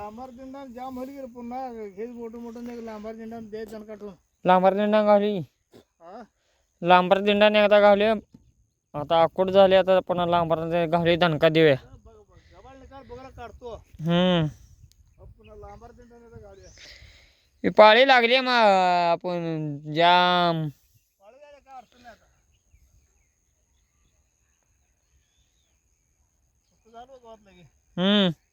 लांबार दिंडा जाम होईल की पुन्हा हेच मोठं मोठं नाही लांबार दिंडा दे जनकाटून लांबर दिंडा गावली हा लांबर दिंडा एकदा गावली आता आकुट झाली आता पुन्हा लांबर गावली दणका देऊया गबाळ निकाल बघायला काढतो पुन्हा लांबार दिंडा नाही तर गाडूया ही पाळी लागली मग आपण जाम पाळी जायला काय अडचण नाही आता फक्त झालं गावात लगे